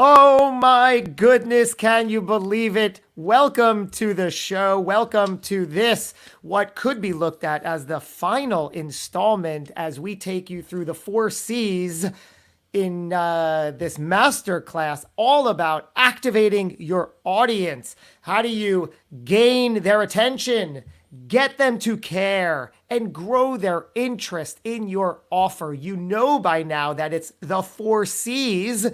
Oh my goodness, can you believe it? Welcome to the show. Welcome to this, what could be looked at as the final installment as we take you through the 4 C's in this masterclass all about activating your audience. How do you gain their attention, get them to care, and grow their interest in your offer? You know by now that it's the 4 C's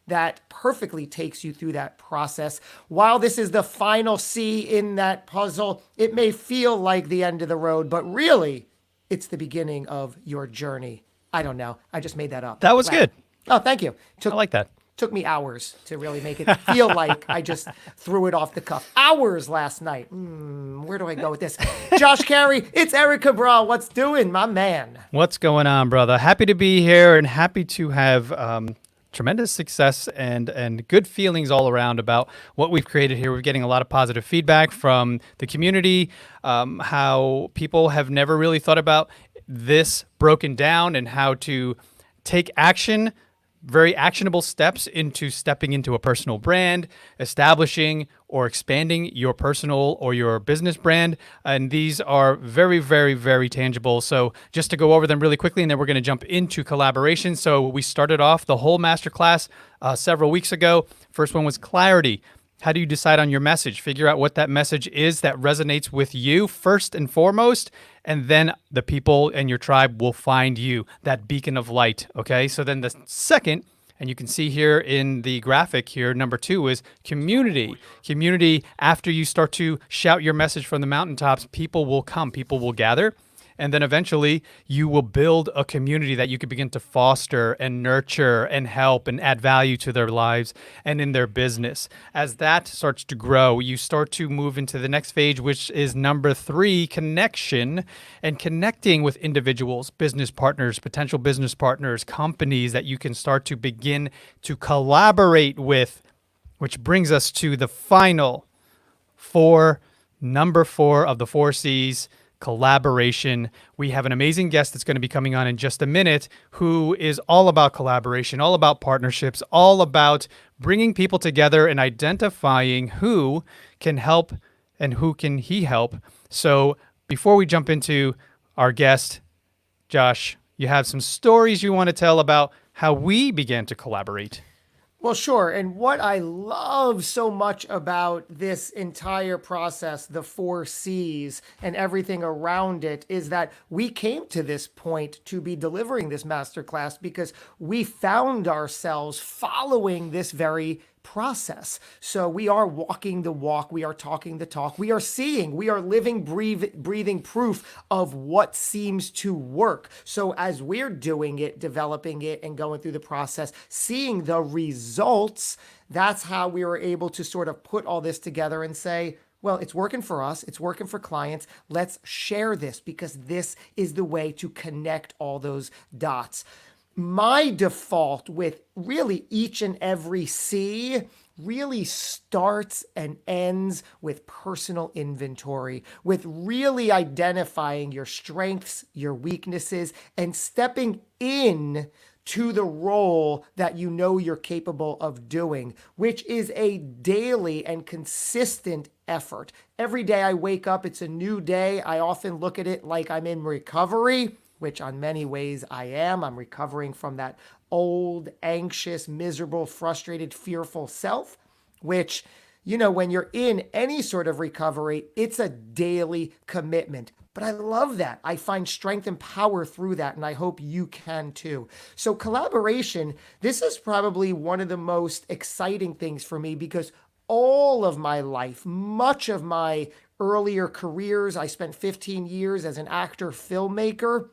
that perfectly takes you through that process. While this is the final C in that puzzle, it may feel like the end of the road, but really, it's the beginning of your journey. I don't know. I just made that up. That was good. Oh, thank you. I like that. Took me hours to really make it feel like I just threw it off the cuff. Hours last night. Where do I go with this? Josh Carey, it's Eric Cabral. What's doing, my man? What's going on, brother? Happy to be here and happy to have tremendous success and good feelings all around about what we've created here. We're getting a lot of positive feedback from the community, how people have never really thought about this broken down and how to take action, very actionable steps into stepping into a personal brand, establishing or expanding your personal or your business brand. And these are very, very, very tangible. So just to go over them really quickly, and then we're going to jump into collaboration. So we started off the whole masterclass several weeks ago. First one was clarity. How do you decide on your message? Figure out what that message is that resonates with you first and foremost, and then the people and your tribe will find you, that beacon of light, okay? So then the second, and you can see here in the graphic here, number 2 is community. Community, after you start to shout your message from the mountaintops, people will come, people will gather. And then eventually you will build a community that you can begin to foster and nurture and help and add value to their lives and in their business. As that starts to grow, you start to move into the next phase, which is number 3, connection, and connecting with individuals, business partners, potential business partners, companies that you can start to begin to collaborate with, which brings us to the final number 4 of the 4 C's, collaboration. We have an amazing guest that's going to be coming on in just a minute who is all about collaboration, all about partnerships, all about bringing people together and identifying who can help and who can he help. So before we jump into our guest, Josh, you have some stories you want to tell about how we began to collaborate. Well, sure. And what I love so much about this entire process, the 4 C's and everything around it, is that we came to this point to be delivering this masterclass because we found ourselves following this very process. So we are walking the walk, we are talking the talk, we are seeing, we are living, breathing proof of what seems to work. So as we're doing it, developing it, and going through the process, seeing the results, that's how we were able to sort of put all this together and say, well, it's working for us. It's working for clients. Let's share this because this is the way to connect all those dots. My default with really each and every C really starts and ends with personal inventory, with really identifying your strengths, your weaknesses, and stepping in to the role that you know you're capable of doing, which is a daily and consistent effort. Every day I wake up, it's a new day. I often look at it like I'm in recovery, which on many ways I am. I'm recovering from that old, anxious, miserable, frustrated, fearful self, which, you know, when you're in any sort of recovery, it's a daily commitment. But I love that. I find strength and power through that, and I hope you can too. So collaboration, this is probably one of the most exciting things for me because all of my life, much of my earlier careers, I spent 15 years as an actor, filmmaker,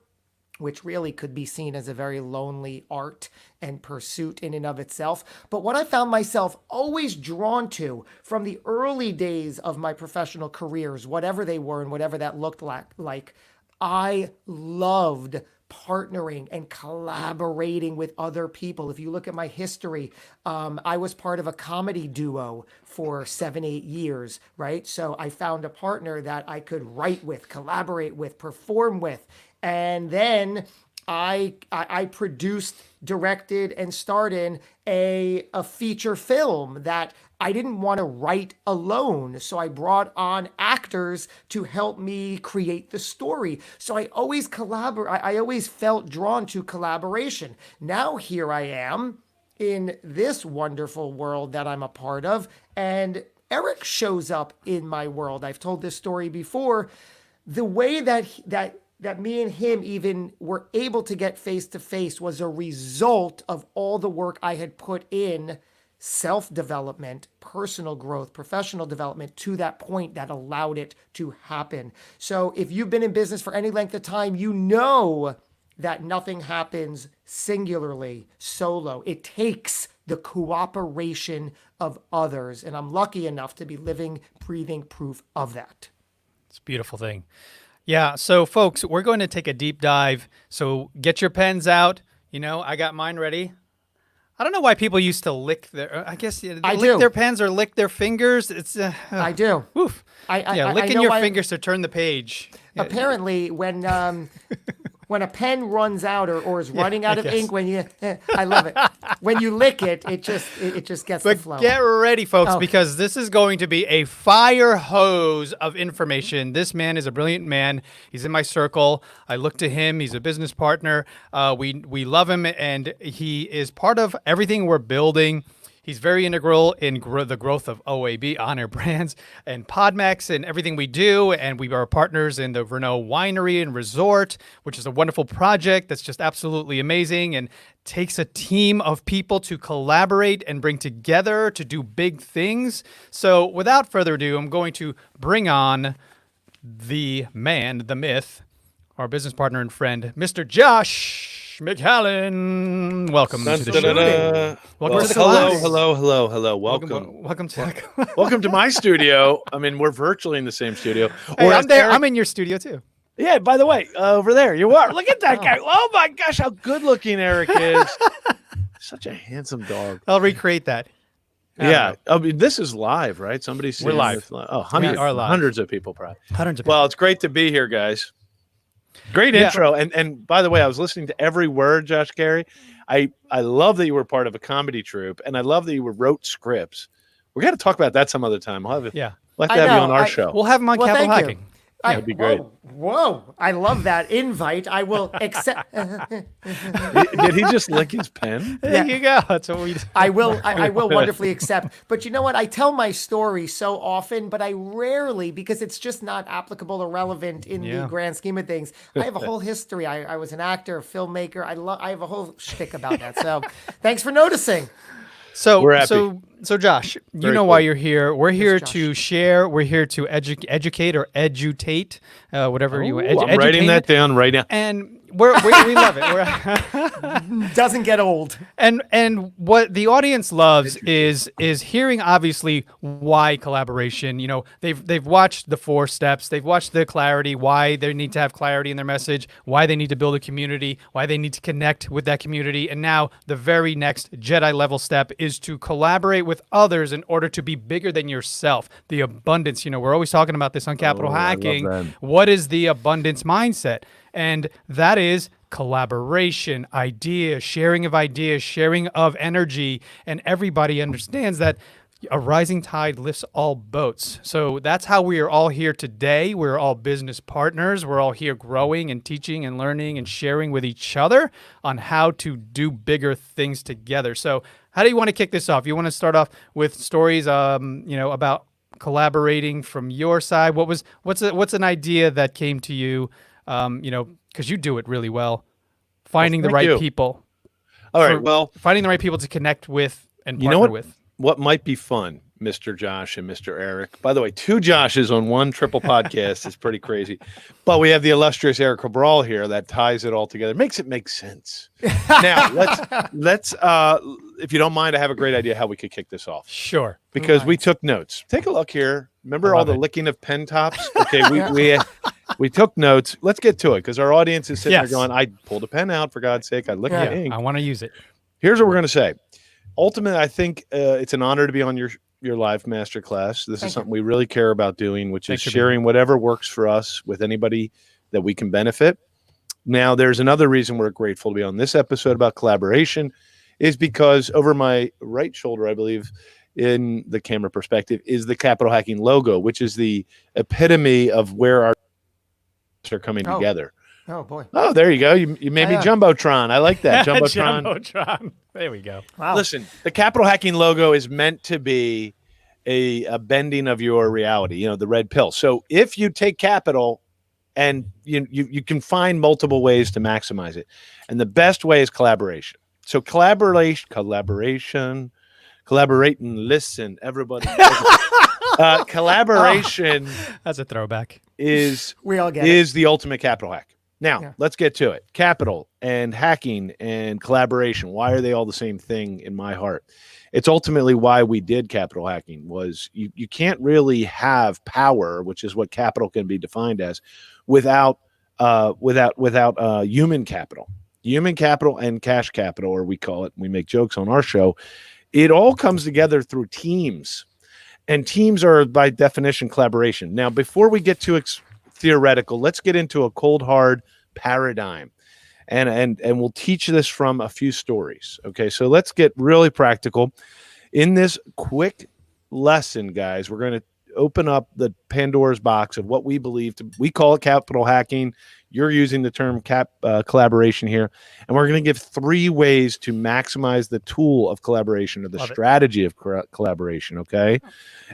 which really could be seen as a very lonely art and pursuit in and of itself. But what I found myself always drawn to from the early days of my professional careers, whatever they were and whatever that looked like, I loved partnering and collaborating with other people. If you look at my history, I was part of a comedy duo for 7-8 years, right? So I found a partner that I could write with, collaborate with, perform with. And then I produced, directed, and starred in a feature film that I didn't want to write alone. So I brought on actors to help me create the story. So I always collaborate. I always felt drawn to collaboration. Now here I am in this wonderful world that I'm a part of, and Eric shows up in my world. I've told this story before. The way that me and him even were able to get face to face was a result of all the work I had put in self-development, personal growth, professional development to that point that allowed it to happen. So if you've been in business for any length of time, you know that nothing happens singularly, solo. It takes the cooperation of others. And I'm lucky enough to be living, breathing proof of that. It's a beautiful thing. Yeah. So, folks, we're going to take a deep dive. So get your pens out. You know, I got mine ready. I don't know why people used to lick their, I guess, lick their pens or lick their fingers. It's I do. Oof. Licking your fingers to turn the page. Apparently, when a pen runs out or is running out of ink, I love it. When you lick it, it just gets the flow. Get ready, folks, because this is going to be a fire hose of information. This man is a brilliant man. He's in my circle. I look to him. He's a business partner. We love him, and he is part of everything we're building. He's very integral in the growth of OAB, Honor Brands, and Podmex and everything we do. And we are partners in the Renault Winery and Resort, which is a wonderful project that's just absolutely amazing and takes a team of people to collaborate and bring together to do big things. So without further ado, I'm going to bring on the man, the myth, our business partner and friend, Mr. Josh McHallen. Welcome to the show. Welcome to the class. Hello. Welcome to welcome to my studio. I mean, we're virtually in the same studio. Hey, I'm there. I'm in your studio too. Yeah. By the way, over there you are. Look at that guy. Oh my gosh, how good looking Eric is. Such a handsome dog. I'll recreate that. Yeah. I mean, this is live, right? Somebody's We're live. Oh, hundreds of people probably. Hundreds of people. Well, it's great to be here, guys. Great intro. And by the way, I was listening to every word, Josh Carey. I love that you were part of a comedy troupe, and I love that you wrote scripts. We're going to talk about that some other time. We'll have yeah. Like to have you on our show. We'll have him on Capital Hacking. That'd be great. Whoa. I love that invite. I will accept. Did he just lick his pen? There you go. That's what we do. I will wonderfully accept. But you know what? I tell my story so often, but I rarely, because it's just not applicable or relevant in the grand scheme of things. I have a whole history. I was an actor, a filmmaker. I have a whole shtick about that. So thanks for noticing. So we're happy. So Josh, you know why you're here. We're here to share. We're here to educate or edutate, whatever you want. I'm writing that down right now. And we love it. Doesn't get old. And what the audience loves is hearing obviously why collaboration. You know, they've watched the 4 steps, they've watched the clarity, why they need to have clarity in their message, why they need to build a community, why they need to connect with that community, and now the very next Jedi level step is to collaborate with others in order to be bigger than yourself. The abundance. You know, we're always talking about this on Capital Hacking. What is the abundance mindset? And that is collaboration, ideas, sharing of energy. And everybody understands that a rising tide lifts all boats. So that's how we are all here today. We're all business partners. We're all here growing and teaching and learning and sharing with each other on how to do bigger things together. So how do you want to kick this off? You want to start off with stories, about collaborating from your side? What's an idea that came to you? Because you do it really well, finding the right people. All right. Finding the right people to connect with and partner with. What might be fun, Mr. Josh and Mr. Eric. By the way, 2 Joshes on one triple podcast is pretty crazy. But we have the illustrious Eric Cabral here that ties it all together. Makes it make sense. Now, let's if you don't mind, I have a great idea how we could kick this off. Sure. Because we took notes. Take a look here. Remember all the licking of pen tops? Okay, we took notes. Let's get to it because our audience is sitting there going, I pulled a pen out, for God's sake. I licked the ink. I want to use it. Here's what we're going to say. Ultimately, I think it's an honor to be on your live masterclass. This is something we really care about doing, which is sharing whatever works for us with anybody that we can benefit. Now, there's another reason we're grateful to be on this episode about collaboration is because over my right shoulder, I believe, in the camera perspective, is the Capital Hacking logo, which is the epitome of where our are coming together. Oh boy. Oh, there you go. You made me Jumbotron. I like that. Jumbotron. Jumbotron. There we go. Wow. Listen, the Capital Hacking logo is meant to be a bending of your reality, the red pill. So if you take capital and you can find multiple ways to maximize it. And the best way is collaboration. So collaborate and listen, everybody. Collaboration That's a throwback. is we all get the ultimate capital hack. Now, let's get to it. Capital and hacking and collaboration. Why are they all the same thing in my heart? It's ultimately why we did capital hacking. Was you can't really have power, which is what capital can be defined as, without human capital. Human capital and cash capital, or we call it, we make jokes on our show. It all comes together through teams. And teams are, by definition, collaboration. Now, before we get too theoretical, let's get into a cold, hard paradigm. And we'll teach this from a few stories. Okay, so let's get really practical. In this quick lesson, guys, we're going to open up the Pandora's box of what we believe we call it capital hacking. You're using the term collaboration here. And we're going to give 3 ways to maximize the tool of collaboration or the strategy of collaboration, okay?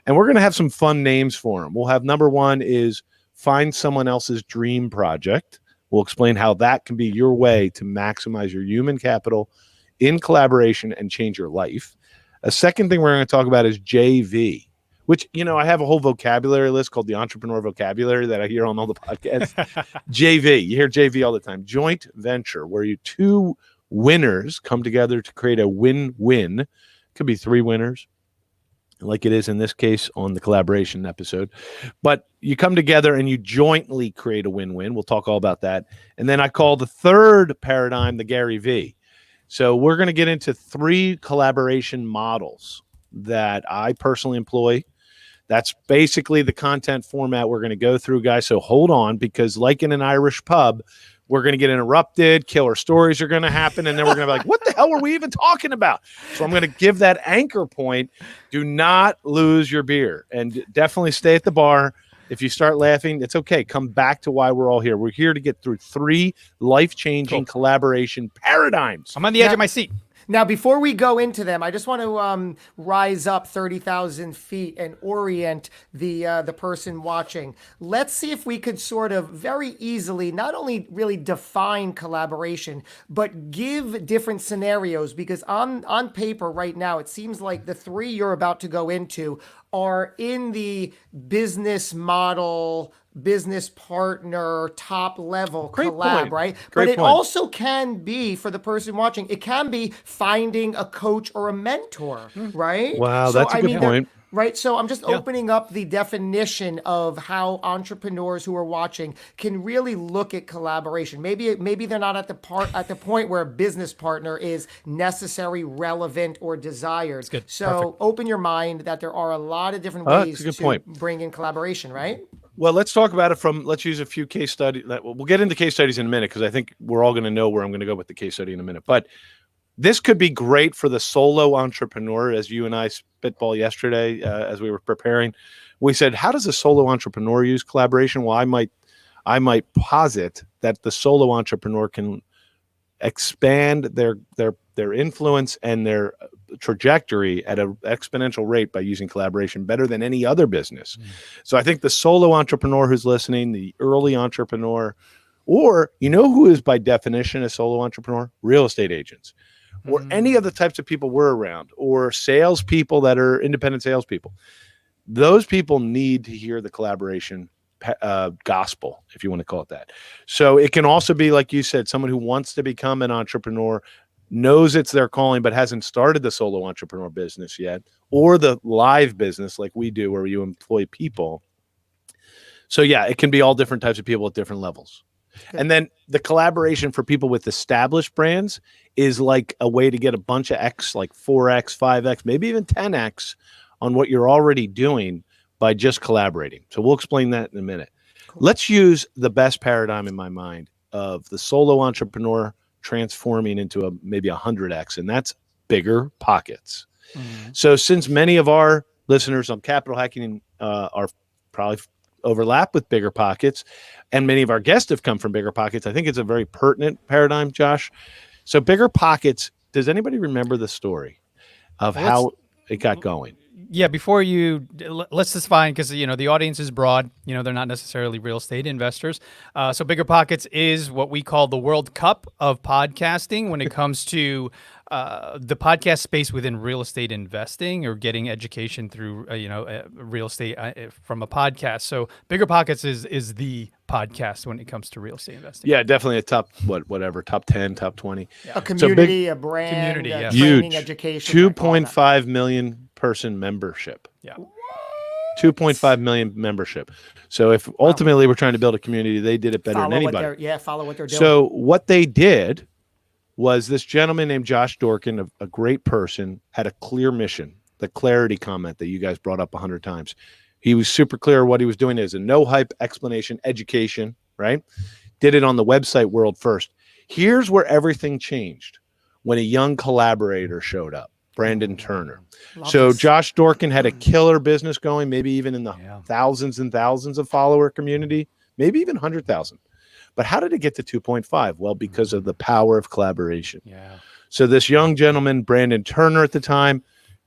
And we're going to have some fun names for them. We'll have number 1 is find someone else's dream project. We'll explain how that can be your way to maximize your human capital in collaboration and change your life. A second thing we're going to talk about is JV, which, I have a whole vocabulary list called the entrepreneur vocabulary that I hear on all the podcasts. JV, you hear JV all the time. Joint venture, where you 2 winners come together to create a win-win. Could be 3 winners, like it is in this case on the collaboration episode. But you come together and you jointly create a win-win. We'll talk all about that. And then I call the third paradigm the Gary V. So we're going to get into 3 collaboration models that I personally employ. That's basically the content format we're going to go through, guys. So hold on, because like in an Irish pub, we're going to get interrupted. Killer stories are going to happen. And then we're going to be like, what the hell were we even talking about? So I'm going to give that anchor point. Do not lose your beer, and definitely stay at the bar. If you start laughing, it's okay. Come back to why we're all here. We're here to get through 3 life-changing collaboration paradigms. I'm on the edge of my seat. Now, before we go into them, I just want to rise up 30,000 feet and orient the person watching. Let's see if we could sort of very easily not only really define collaboration, but give different scenarios, because on paper right now, it seems like the 3 you're about to go into are in the business model, business partner, top level collab, right? But it also can be, for the person watching, it can be finding a coach or a mentor, right? Wow, that's a good point. Right. So I'm just opening up the definition of how entrepreneurs who are watching can really look at collaboration. Maybe they're not at the point where a business partner is necessary, relevant, or desired. Good. So Perfect. Open your mind that there are a lot of different ways to point. bring in collaboration, right? Well, let's talk about it let's use a few case studies. We'll get into case studies in a minute, because I think we're all going to know where I'm going to go with the case study in a minute. But this could be great for the solo entrepreneur, as you and I spitball yesterday as we were preparing. We said, how does a solo entrepreneur use collaboration? Well, I might posit that the solo entrepreneur can expand their influence and their trajectory at an exponential rate by using collaboration better than any other business. So I think the solo entrepreneur who's listening, the early entrepreneur, or who is by definition a solo entrepreneur? Real estate agents. Or any of the types of people we're around, or salespeople that are independent salespeople. Those people need to hear the collaboration gospel, if you want to call it that. So it can also be, like you said, someone who wants to become an entrepreneur, knows it's their calling, but hasn't started the solo entrepreneur business yet, or the live business like we do, where you employ people. So yeah, it can be all different types of people at different levels. And then the collaboration for people with established brands is like a way to get a bunch of X, like 4X, 5X, maybe even 10X on what you're already doing by just collaborating. So we'll explain that in a minute. Cool. Let's use the best paradigm in my mind of the solo entrepreneur transforming into maybe 100x, and that's bigger pockets. So since many of our listeners on Capital Hacking are probably overlap with bigger pockets, and many of our guests have come from bigger pockets, I think it's a very pertinent paradigm, Josh. So bigger pockets, does anybody remember the story of how it got going? Yeah, before let's define, because the audience is broad. They're not necessarily real estate investors. So Bigger Pockets is what we call the World Cup of podcasting when it comes to the podcast space within real estate investing or getting education through real estate from a podcast. So Bigger Pockets is the podcast when it comes to real estate investing. Yeah, definitely a top top 10, top 20. A community, a brand, community, yeah. training, Huge. education. 2.5 million person membership. Yeah. 2.5 million membership. So if ultimately we're trying to build a community, they did it better than anybody. Follow what they're doing. So what they did was this gentleman named Josh Dorkin, a great person, had a clear mission, the clarity comment that you guys brought up 100 times. He was super clear what he was doing is a no hype explanation, education, right? Did it on the website world first. Here's where everything changed when a young collaborator showed up, Brandon Turner. Josh Dorkin had a killer business going, maybe even in the thousands and thousands of follower community, maybe even 100,000. But how did it get to 2.5? Well, because of the power of collaboration. Yeah. So this young gentleman, Brandon Turner at the time,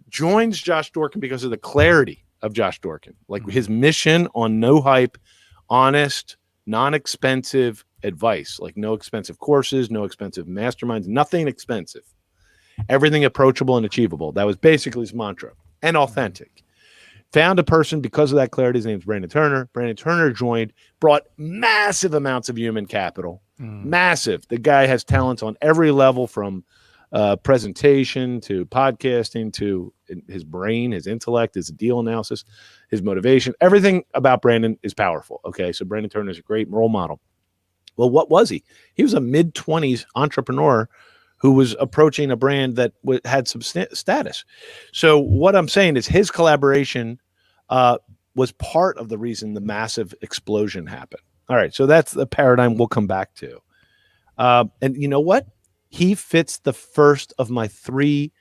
joins Josh Dorkin because of the clarity of Josh Dorkin, like his mission on no hype, honest, non-expensive advice, like no expensive courses, no expensive masterminds, nothing expensive, everything approachable and achievable. That was basically his mantra, and authentic. Found a person because of that clarity. His name's Brandon Turner. Brandon Turner joined, brought massive amounts of human capital. Massive. The guy has talents on every level, from presentation to podcasting to his brain, his intellect, his deal analysis, his motivation. Everything about Brandon is powerful. Okay, so Brandon Turner is a great role model. Well, what was he? He was a mid-20s entrepreneur who was approaching a brand that had some status. So what I'm saying is his collaboration was part of the reason the massive explosion happened. All right, so that's the paradigm we'll come back to. And you know what? He fits the first of my 3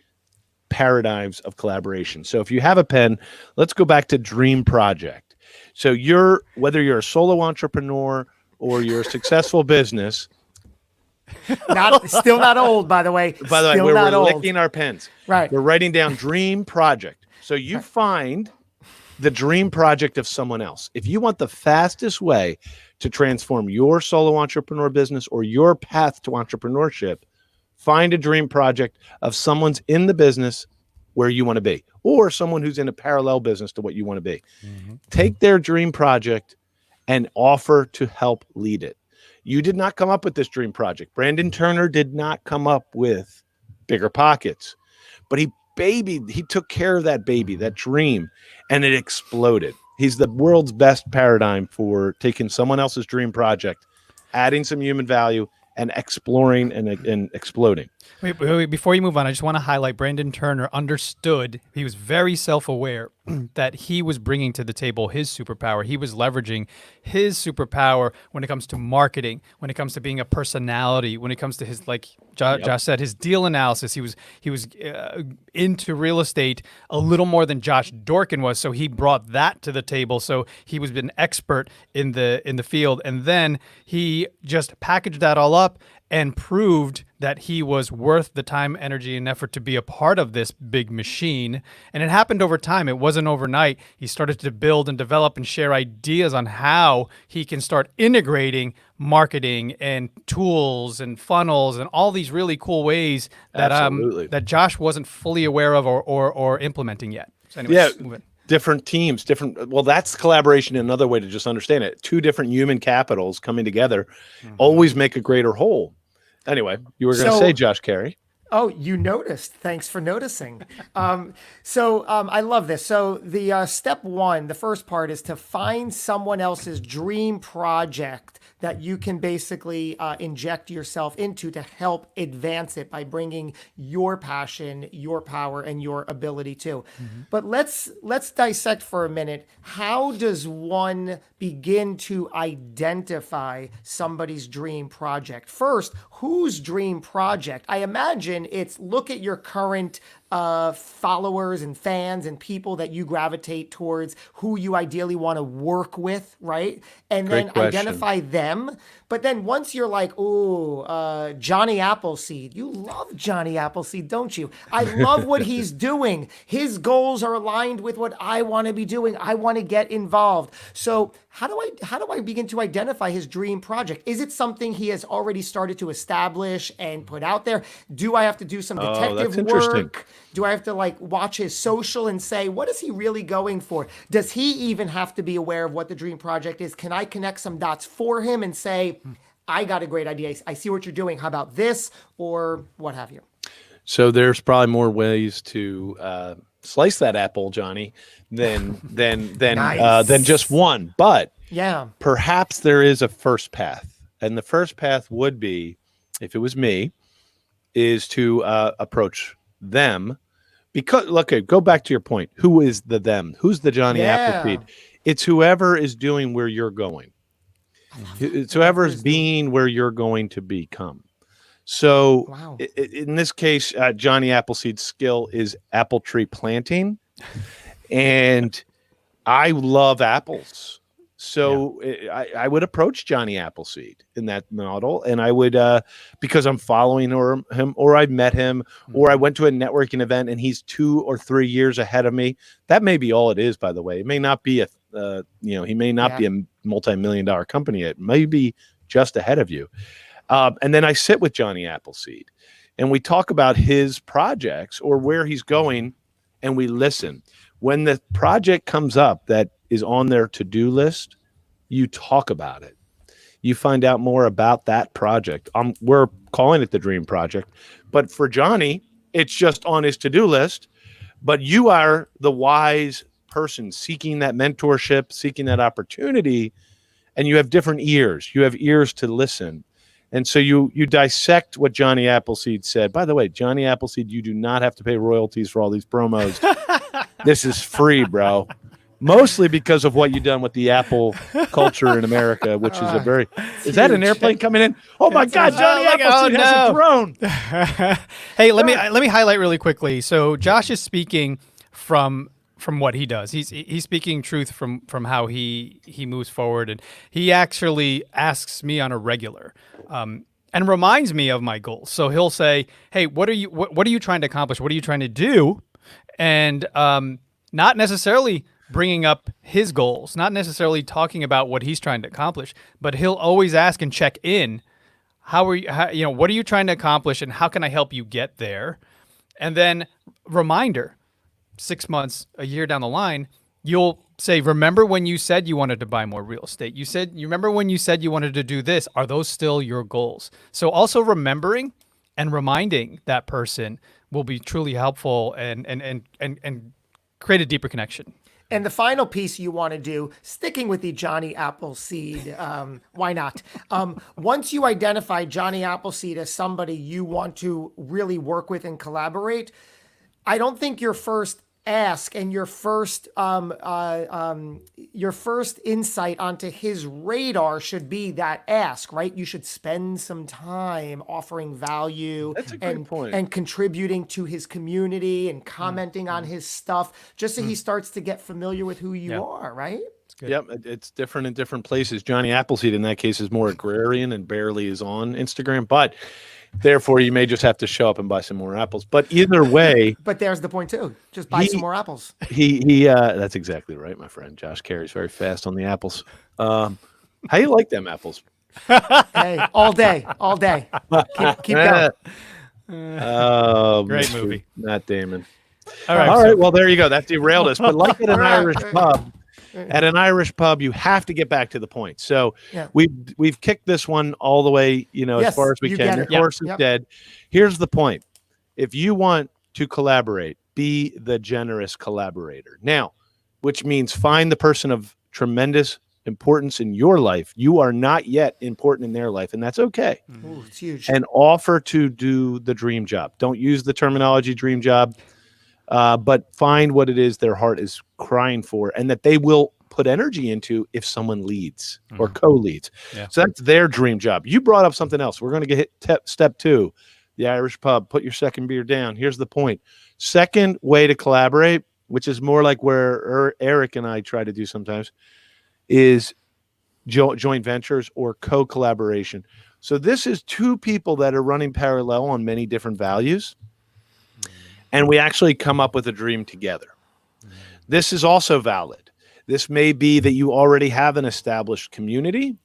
paradigms of collaboration. So if you have a pen, let's go back to Dream Project. So whether you're a solo entrepreneur or you're a successful business, Still not old, by the way. By the way, we're licking our pens. Right. We're writing down Dream Project. So you find the dream project of someone else. If you want the fastest way to transform your solo entrepreneur business or your path to entrepreneurship, find a dream project of someone's in the business where you want to be, or someone who's in a parallel business to what you want to be. Take their dream project and offer to help lead it. You did not come up with this dream project. Brandon Turner did not come up with Bigger Pockets, but he took care of that baby, that dream, and it exploded. He's the world's best paradigm for taking someone else's dream project, adding some human value, and exploring and exploding. Wait, before you move on, I just want to highlight Brandon Turner understood. He was very self-aware that he was bringing to the table his superpower. He was leveraging his superpower when it comes to marketing, when it comes to being a personality, when it comes to his, like Josh said, his deal analysis. He was into real estate a little more than Josh Dorkin was, so he brought that to the table. So he was an expert in the field, and then he just packaged that all up and proved that he was worth the time, energy, and effort to be a part of this big machine. And it happened over time. It wasn't overnight. He started to build and develop and share ideas on how he can start integrating marketing and tools and funnels and all these really cool ways that that Josh wasn't fully aware of or implementing yet. So anyways, different teams, well, that's collaboration. Another way to just understand it. 2 different human capitals coming together always make a greater whole. Anyway, you were going to say, Josh Carey. Oh, you noticed. Thanks for noticing. I love this. So the step one, the first part is to find someone else's dream project that you can basically inject yourself into to help advance it by bringing your passion, your power, and your ability too. But let's dissect for a minute. How does one begin to identify somebody's dream project? First, whose dream project? I imagine it's look at your current followers and fans and people that you gravitate towards, who you ideally want to work with, right? And Great then question. identify them. But then once you're like, oh, Johnny Appleseed, you love Johnny Appleseed, don't you? I love what he's doing. His goals are aligned with what I want to be doing. I want to get involved. So how do I begin to identify his dream project? Is it something he has already started to establish and put out there? Do I have to do some detective that's interesting. work? Do I have to like watch his social and say, what is he really going for? Does he even have to be aware of what the dream project is? Can I connect some dots for him and say, I got a great idea. I see what you're doing. How about this? Or what have you? So there's probably more ways to slice that apple, Johnny, than Nice. than just one. But Yeah. perhaps there is a first path, and the first path would be, if it was me, is to approach them. Because okay, go back to your point. Who is the them? Who's the Johnny Appleseed? It's whoever is doing where you're going. It's whoever is being where you're going to become. So Wow. in this case, Johnny Appleseed's skill is apple tree planting, and I love apples. So I would approach Johnny Appleseed in that model, and I would because I'm following him, or I met him, or I went to a networking event, and he's 2 or 3 years ahead of me. That may be all it is, by the way. It may not be he may not be a multi-million-dollar company. It may be just ahead of you. And then I sit with Johnny Appleseed, and we talk about his projects or where he's going, and we listen. When the project comes up that is on their to-do list, you talk about it. You find out more about that project. We're calling it the dream project, but for Johnny, it's just on his to-do list. But you are the wise person seeking that mentorship, seeking that opportunity, and you have different ears. You have ears to listen. And so you dissect what Johnny Appleseed said. By the way, Johnny Appleseed, you do not have to pay royalties for all these promos. This is free, bro. Mostly because of what you've done with the Apple culture in America, which is a very... Is that an airplane coming in? Oh, my God, Johnny Appleseed has a drone. Hey, let me highlight really quickly. So Josh is speaking from what he does. He's speaking truth from how he moves forward, and he actually asks me on a regular and reminds me of my goals. So he'll say, "Hey, what are you trying to accomplish? What are you trying to do?" And not necessarily bringing up his goals, not necessarily talking about what he's trying to accomplish, but he'll always ask and check in. What are you trying to accomplish, and how can I help you get there? And then reminder, 6 months, a year down the line, you'll say, remember when you said you wanted to buy more real estate? You remember when you said you wanted to do this? Are those still your goals? So also remembering and reminding that person will be truly helpful and create a deeper connection. And the final piece you want to do, sticking with the Johnny Appleseed, why not? Once you identify Johnny Appleseed as somebody you want to really work with and collaborate, I don't think your first ask and your first insight onto his radar should be that ask, right? You should spend some time offering value. That's a great point. And contributing to his community and commenting on his stuff, just so he starts to get familiar with who you are, right? Yep, it's different in different places. Johnny Appleseed, in that case, is more agrarian and barely is on Instagram, but therefore you may just have to show up and buy some more apples. But either way, but there's the point too. Just buy some more apples. He that's exactly right, my friend. Josh carries very fast on the apples. How you like them apples? Hey, all day. Keep going. Oh, Great movie. Matt Damon. All right. All right. Well, there you go. That derailed us. But like at an Irish pub, you have to get back to the point. So we've kicked this one all the way, as far as we you can. get The it. horse is dead. Here's the point. if you want to collaborate, be the generous collaborator. Now, which means find the person of tremendous importance in your life. You are not yet important in their life, and that's okay. Ooh, it's huge. And offer to do the dream job. Don't use the terminology dream job, but find what it is their heart is crying for and that they will put energy into if someone leads or co-leads. Yeah. So that's their dream job. You brought up something else. We're going to get step 2, the Irish pub. Put your second beer down. Here's the point. Second way to collaborate, which is more like where Eric and I try to do sometimes, is joint ventures or co-collaboration. So this is 2 people that are running parallel on many different values, and we actually come up with a dream together. This is also valid. This may be that you already have an established community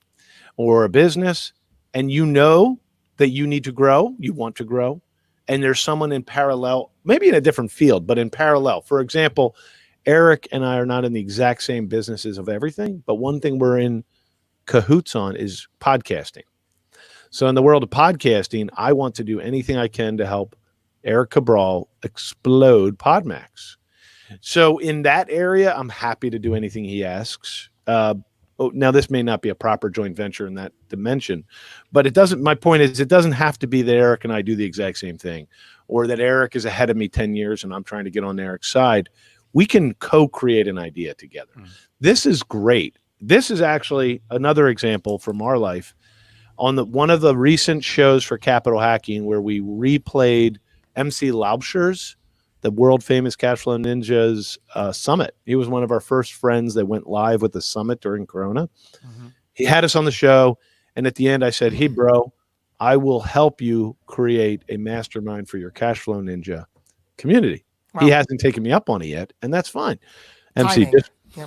or a business, and you know that you need to grow, you want to grow, and there's someone in parallel, maybe in a different field, but in parallel. For example, Eric and I are not in the exact same businesses of everything, but one thing we're in cahoots on is podcasting. So in the world of podcasting, I want to do anything I can to help Eric Cabral explode Podmax. So in that area, I'm happy to do anything he asks. Now, this may not be a proper joint venture in that dimension, but it doesn't. My point is, it doesn't have to be that Eric and I do the exact same thing, or that Eric is ahead of me 10 years and I'm trying to get on Eric's side. We can co-create an idea together. This is great. This is actually another example from our life on one of the recent shows for Capital Hacking, where we replayed MC Laubscher's, the world famous Cashflow Ninjas summit. He was one of our first friends that went live with the summit during Corona. He had us on the show. And at the end, I said, hey, bro, I will help you create a mastermind for your Cashflow Ninja community. Wow. He hasn't taken me up on it yet, and that's fine. MC,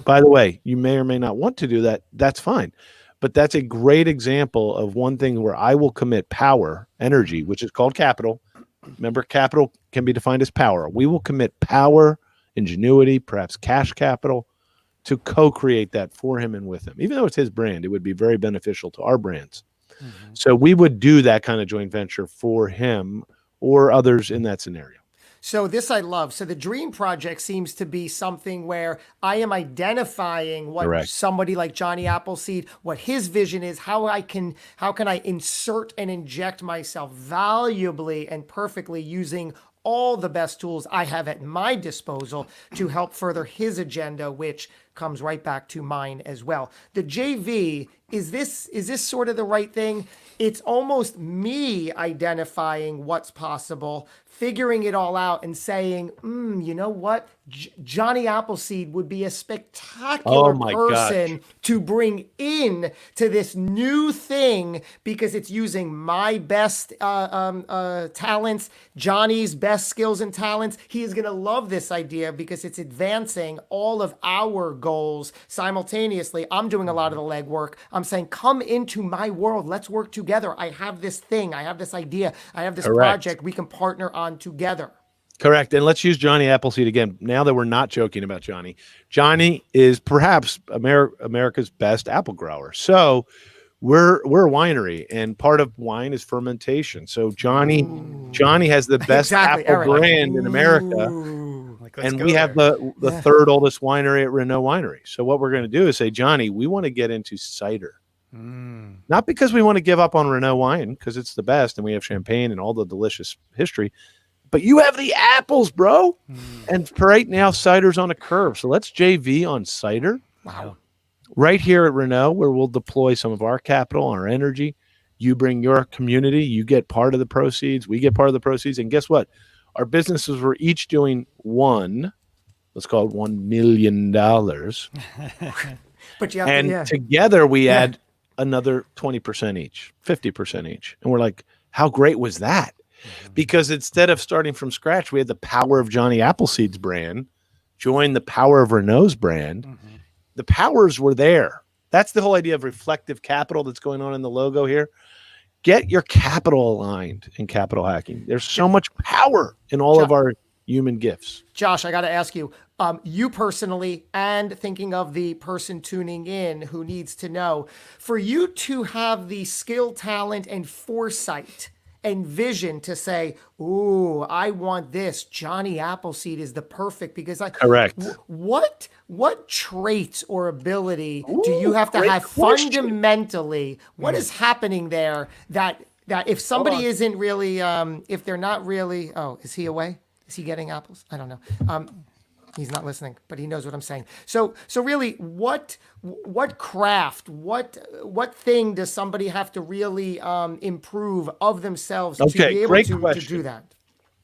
by the way, you may or may not want to do that. That's fine. But that's a great example of one thing where I will commit power, energy, which is called capital. Remember, capital can be defined as power. We will commit power, ingenuity, perhaps cash capital, to co-create that for him and with him. Even though it's his brand, it would be very beneficial to our brands. So we would do that kind of joint venture for him or others in that scenario. So this I love. So the dream project seems to be something where I am identifying what somebody like Johnny Appleseed, what his vision is, how can I insert and inject myself valuably and perfectly using all the best tools I have at my disposal to help further his agenda, which comes right back to mine as well. The JV, is this sort of the right thing? It's almost me identifying what's possible, figuring it all out and saying, you know what? Johnny Appleseed would be a spectacular person to bring in to this new thing because it's using my best talents, Johnny's best skills and talents. He is going to love this idea because it's advancing all of our goals simultaneously. I'm doing a lot of the legwork. I'm saying, come into my world. Let's work together. I have this thing. I have this idea. I have this project we can partner on together. Correct. And let's use Johnny Appleseed again. Now that we're not joking about Johnny, Johnny is perhaps America's best apple grower. So we're a winery, and part of wine is fermentation. So Johnny has the best apple brand in America. And we have the third oldest winery at Renault Winery. So what we're going to do is say, Johnny, we want to get into cider. Not because we want to give up on Renault wine, because it's the best and we have champagne and all the delicious history, but you have the apples, bro. And for right now, cider's on a curve. So let's JV on cider. Wow. Right here at Renault, where we'll deploy some of our capital, our energy. You bring your community, you get part of the proceeds, we get part of the proceeds. And guess what? Our businesses were each doing let's call it $1 million. But together we add another 20% each, 50% each. And we're like, how great was that? Because instead of starting from scratch, we had the power of Johnny Appleseed's brand join the power of Renault's brand. The powers were there. That's the whole idea of reflective capital that's going on in the logo here. Get your capital aligned in capital hacking. There's so much power in all of our human gifts. Josh, I got to ask you, you personally, and thinking of the person tuning in who needs to know, for you to have the skill, talent, and foresight envision to say, ooh, I want this. Johnny Appleseed is the perfect because Correct. what traits or ability do Ooh, you have to great have question. fundamentally? What is happening there that if somebody isn't really if they're not really, oh, is he away? Is he getting apples? I don't know. He's not listening, but he knows what I'm saying. So really, what craft, what thing does somebody have to really improve of themselves to Okay, be able great to question. do that?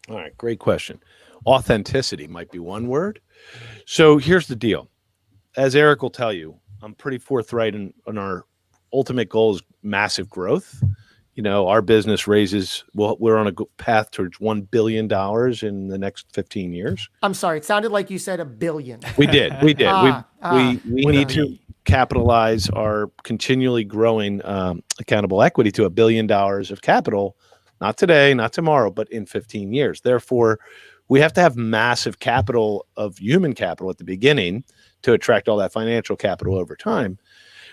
All right, great question. Authenticity might be one word. So here's the deal. As Eric will tell you, I'm pretty forthright in our ultimate goal is massive growth. Our business we're on a path towards $1 billion in the next 15 years. I'm sorry, it sounded like you said $1 billion. We did. We With need a to B. capitalize our continually growing accountable equity to $1 billion of capital, not today, not tomorrow, but in 15 years. Therefore, we have to have massive capital of human capital at the beginning to attract all that financial capital over time.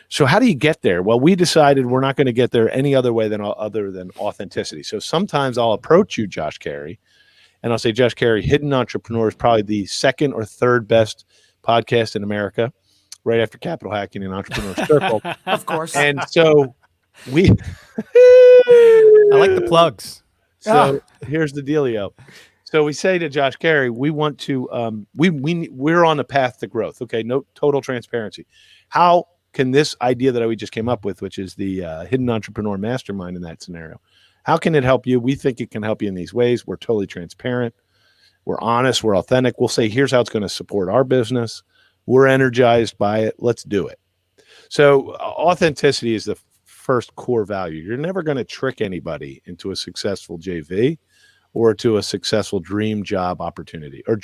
So how do you get there? Well, we decided we're not going to get there any other way other than authenticity. So sometimes I'll approach you, Josh Carey, and I'll say, Josh Carey, Hidden Entrepreneur is probably the second or third best podcast in America, right after Capital Hacking and Entrepreneur Circle. Of course. And so we I like the plugs. So here's the dealio. So we say to Josh Carey, we want to we're on a path to growth. Okay, no total transparency. How can this idea that we just came up with, which is the Hidden Entrepreneur Mastermind in that scenario, how can it help you? We think it can help you in these ways. We're totally transparent. We're honest. We're authentic. We'll say, here's how it's going to support our business. We're energized by it. Let's do it. So authenticity is the first core value. You're never going to trick anybody into a successful JV or to a successful dream job opportunity or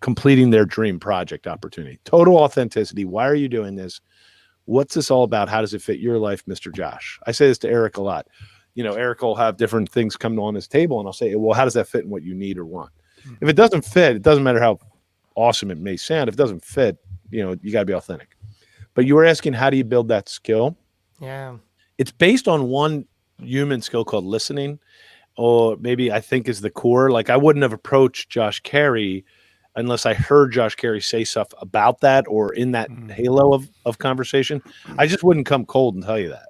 completing their dream project opportunity. Total authenticity. Why are you doing this? What's this all about? How does it fit your life, Mr. Josh? I say this to Eric a lot. Eric will have different things come on his table and I'll say, well, how does that fit in what you need or want? If it doesn't fit, it doesn't matter how awesome it may sound. If it doesn't fit, you got to be authentic. But you were asking, how do you build that skill? Yeah. It's based on one human skill called listening, or maybe I think is the core. Like I wouldn't have approached Josh Carey unless I heard Josh Carey say stuff about that or in that halo of conversation. I just wouldn't come cold and tell you that.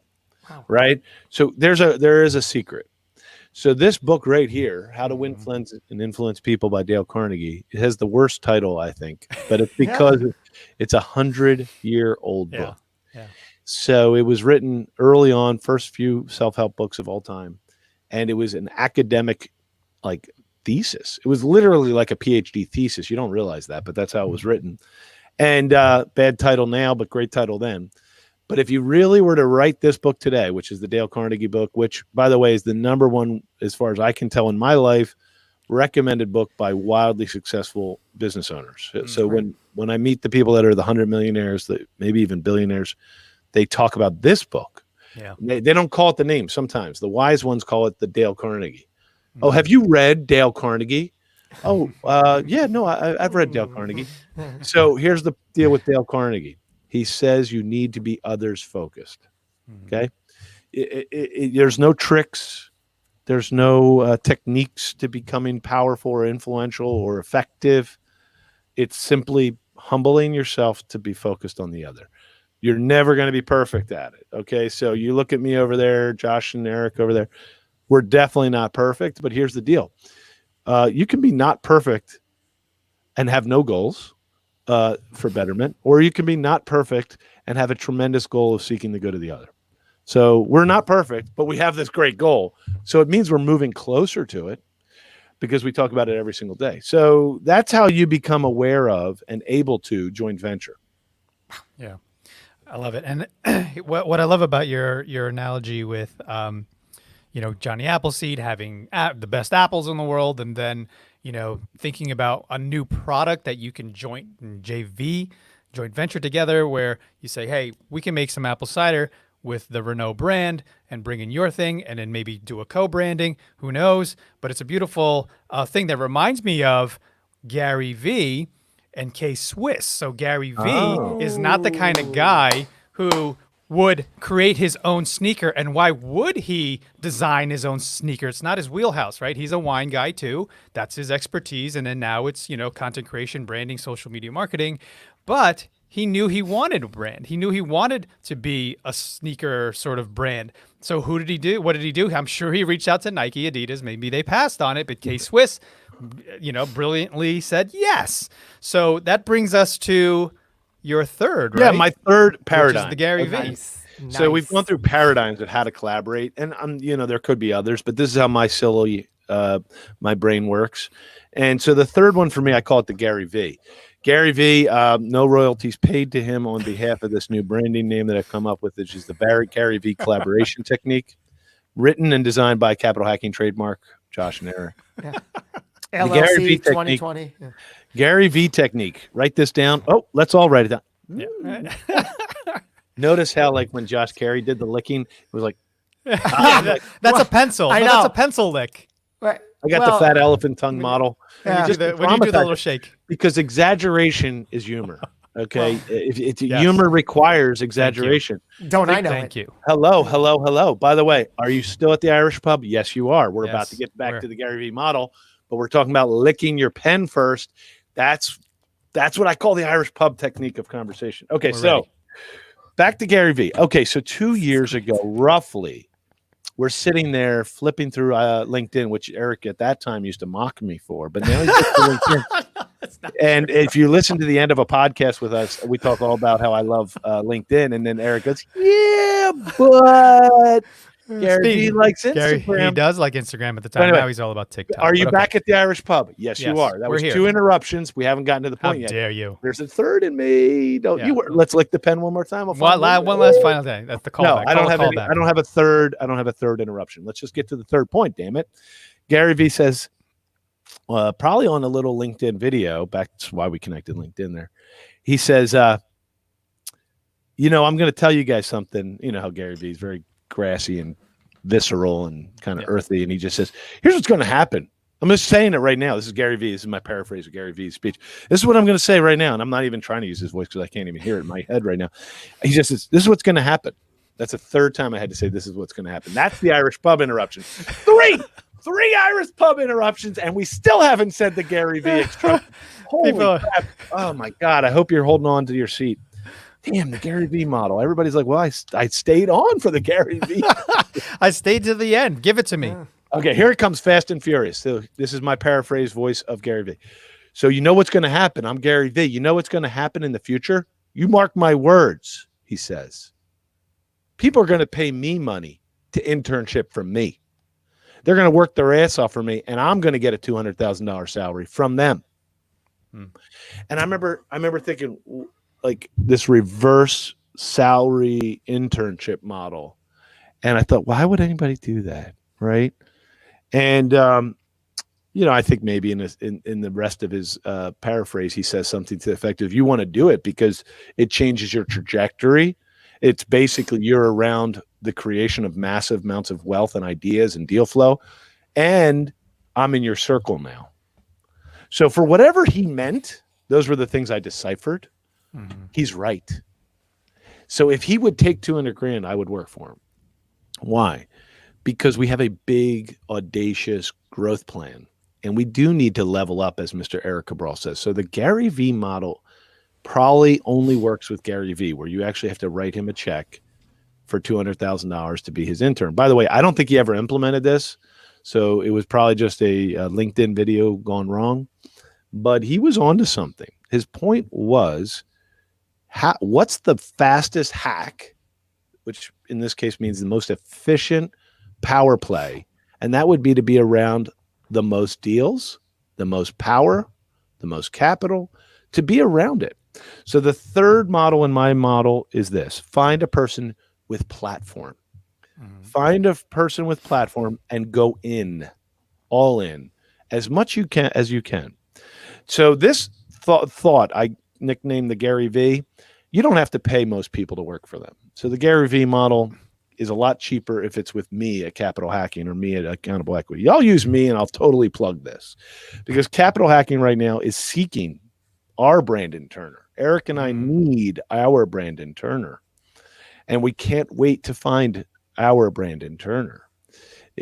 Wow. Right. So there is a secret. So this book right here, How to Win Friends and Influence People by Dale Carnegie, it has the worst title, I think, but it's because it's 100-year-old book. Yeah. So it was written early on, first few self-help books of all time. And it was an academic thesis. It was literally like a PhD thesis. You don't realize that, but that's how it was written. And bad title now, but great title then. But if you really were to write this book today, which is the Dale Carnegie book, which, by the way, is the number one, as far as I can tell in my life, recommended book by wildly successful business owners. So when I meet the people that are the 100 millionaires, that maybe even billionaires, they talk about this book. Yeah. They don't call it the name sometimes. The wise ones call it the Dale Carnegie. Oh, have you read Dale Carnegie? Oh, yeah, no, I've read Dale Carnegie. So here's the deal with Dale Carnegie. He says you need to be others focused. Okay. There's no tricks. There's no techniques to becoming powerful or influential or effective. It's simply humbling yourself to be focused on the other. You're never going to be perfect at it. Okay. So you look at me over there, Josh and Eric over there. We're definitely not perfect, but here's the deal. You can be not perfect and have no goals for betterment, or you can be not perfect and have a tremendous goal of seeking the good of the other. So we're not perfect, but we have this great goal. So it means we're moving closer to it because we talk about it every single day. So that's how you become aware of and able to joint venture. Yeah, I love it. And what I love about your analogy with, Johnny Appleseed having the best apples in the world, and then, thinking about a new product that you can joint venture together, where you say, hey, we can make some apple cider with the Renault brand and bring in your thing and then maybe do a co-branding, who knows? But it's a beautiful thing that reminds me of Gary Vee and K-Swiss. So Gary Vee is not the kind of guy who would create his own sneaker. And why would he design his own sneaker? It's not his wheelhouse, right? He's a wine guy too. That's his expertise. And then now it's, content creation, branding, social media marketing. But he knew he wanted a brand. He knew he wanted to be a sneaker sort of brand. So who did he do? What did he do? I'm sure he reached out to Nike, Adidas. Maybe they passed on it, but K-Swiss, brilliantly said yes. So that brings us to your third, right? Yeah, my third paradigm. Which is the Gary V. Nice. So we've gone through paradigms of how to collaborate, and there could be others, but this is how my my brain works. And so the third one for me, I call it the Gary V. Gary V. No royalties paid to him on behalf of this new branding name that I've come up with, which is the Gary V collaboration technique, written and designed by Capital Hacking trademark Josh and Eric. Yeah. The Gary V LLC 2020. Yeah. Gary V technique. Write this down. Oh, let's all write it down. Yeah, right. Notice how, like, when Josh Carey did the licking, it was like, That's a pencil. I No, know. that's a pencil lick. Right. I got the fat elephant tongue model. Yeah. When you do the little shake. Because exaggeration is humor. Okay, Yes. humor requires exaggeration. Don't I know Thank it? you. Hello. By the way, are you still at the Irish pub? Yes, you are. We're about Yes, to get back we're- to the Gary V model, but we're talking about licking your pen first. That's what I call the Irish pub technique of conversation. Okay, We're so ready. back to Gary V. Okay, so 2 years ago, roughly, we're sitting there flipping through LinkedIn, which Eric at that time used to mock me for, but now he's just doing LinkedIn. And if you listen to the end of a podcast with us, we talk all about how I love LinkedIn, and then Eric goes, "Yeah, but Gary V likes Gary, he Instagram." does like Instagram at the time. Anyway, Now he's all about TikTok. Are you But okay. back at the Irish pub? Yes, you Yes, are. That we're was here. 2 interruptions. We haven't gotten to the How point yet. dare you? There's a third in me. Don't Yeah. you? Let's lick the pen one more time. One last final thing. That's the callback. No, I don't have any, callback. I don't have a third. I don't have a third interruption. Let's just get to the third point. Damn it. Gary V says, probably on a little LinkedIn video. That's why we connected LinkedIn there. He says, I'm going to tell you guys something. You know how Gary V is very grassy and visceral and kind of earthy, and he just says, "Here's what's going to happen." I'm just saying it right now. This is Gary V. This is my paraphrase of Gary V's speech. This is what I'm going to say right now, and I'm not even trying to use his voice because I can't even hear it in my head right now. He just says, "This is what's going to happen." That's the third time I had to say, "This is what's going to happen." That's the Irish pub interruption. Three Irish pub interruptions, and we still haven't said the Gary V. extra. Holy crap! Oh my God! I hope you're holding on to your seat. Damn, the Gary V model. Everybody's like, "Well, I stayed on for the Gary V." I stayed to the end. Give it to me. Okay, here it comes, fast and furious. So this is my paraphrase voice of Gary V. So you know what's going to happen. I'm Gary V. You know what's going to happen in the future? You mark my words, he says. People are going to pay me money to internship from me. They're going to work their ass off for me, and I'm going to get a $200,000 salary from them. And I remember thinking, like, this reverse salary internship model. And I thought, why would anybody do that? Right. And, I think maybe in the rest of his paraphrase, he says something to the effect of, you want to do it because it changes your trajectory. It's basically you're around the creation of massive amounts of wealth and ideas and deal flow. And I'm in your circle now. So for whatever he meant, those were the things I deciphered. Mm-hmm. He's right. So if he would take $200,000, I would work for him. Why? Because we have a big, audacious growth plan, and we do need to level up, as Mr. Eric Cabral says. So the Gary V model probably only works with Gary V, where you actually have to write him a check for $200,000 to be his intern. By the way, I don't think he ever implemented this, so it was probably just a LinkedIn video gone wrong, but he was onto something. His point was, what's the fastest hack, which in this case means the most efficient power play, and that would be to be around the most deals, the most power, the most capital, to be around it. So the third model in my model is this: find a person with platform. Mm-hmm. Find a person with platform and go in, all in, as much as you can. So this thought I nicknamed the Gary V. You don't have to pay most people to work for them. So the Gary V model is a lot cheaper if it's with me at Capital Hacking or me at Accountable Equity. Y'all use me and I'll totally plug this, because Capital Hacking right now is seeking our Brandon Turner. Eric and I need our Brandon Turner. And we can't wait to find our Brandon Turner.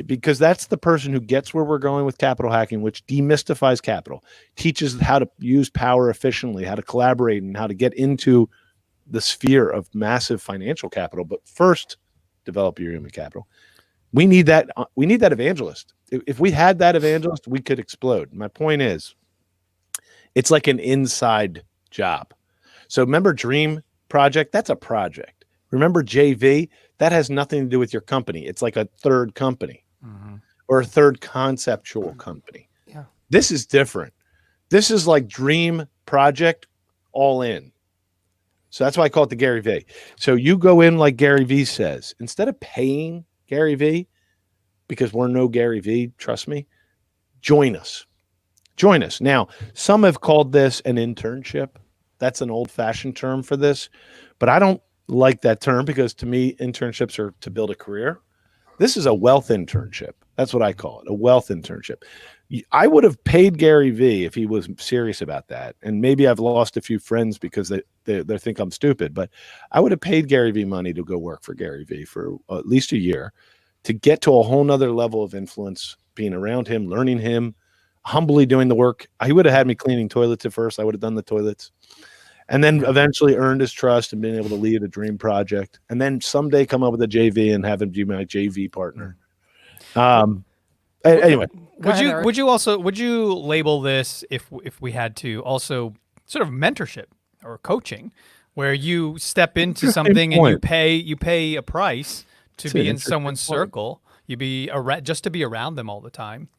Because that's the person who gets where we're going with capital hacking, which demystifies capital, teaches how to use power efficiently, how to collaborate, and how to get into the sphere of massive financial capital. But first, develop your human capital. We need that. We need that evangelist. If we had that evangelist, we could explode. My point is, it's like an inside job. So remember Dream Project? That's a project. Remember JV? That has nothing to do with your company. It's like a third company or a third conceptual company. Yeah. This is different. This is like Dream Project all in. So that's why I call it the Gary V. So you go in like Gary V says, instead of paying Gary V, because we're no Gary V, trust me, join us. Join us. Now, some have called this an internship. That's an old-fashioned term for this, but I don't like that term because to me, internships are to build a career. This is a wealth internship. That's what I call it, a wealth internship. I would have paid Gary V if he was serious about that. And maybe I've lost a few friends because they think I'm stupid, but I would have paid Gary V money to go work for Gary V for at least a year to get to a whole nother level of influence, being around him, learning him, humbly doing the work. He would have had me cleaning toilets at first. I would have done the toilets. And then eventually earned his trust and been able to lead a dream project. And then someday come up with a JV and have him be my JV partner. Anyway, would you label this if we had to also sort of mentorship or coaching, where you step into something and you pay a price to be in someone's circle, just to be around them all the time,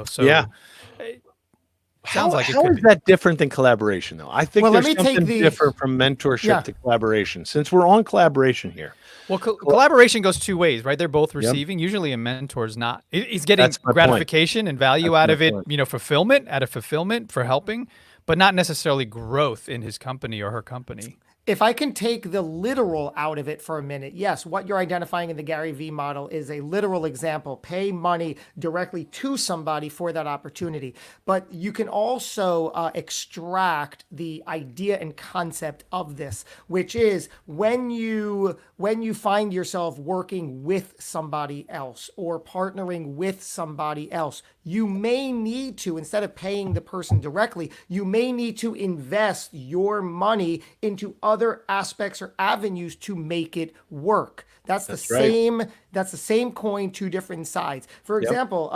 So yeah. Sounds like how is that different than collaboration, though? I think there's something different from mentorship to collaboration, since we're on collaboration here. Well, collaboration goes two ways, right? They're both receiving. Usually a mentor's not. He's getting gratification and value out of it, fulfillment for helping, but not necessarily growth in his company or her company. If I can take the literal out of it for a minute, yes, what you're identifying in the Gary V model is a literal example. Pay money directly to somebody for that opportunity. But you can also extract the idea and concept of this, which is when you find yourself working with somebody else or partnering with somebody else, you may need to, instead of paying the person directly, you may need to invest your money into other aspects or avenues to make it work. That's the same coin, two different sides. For example,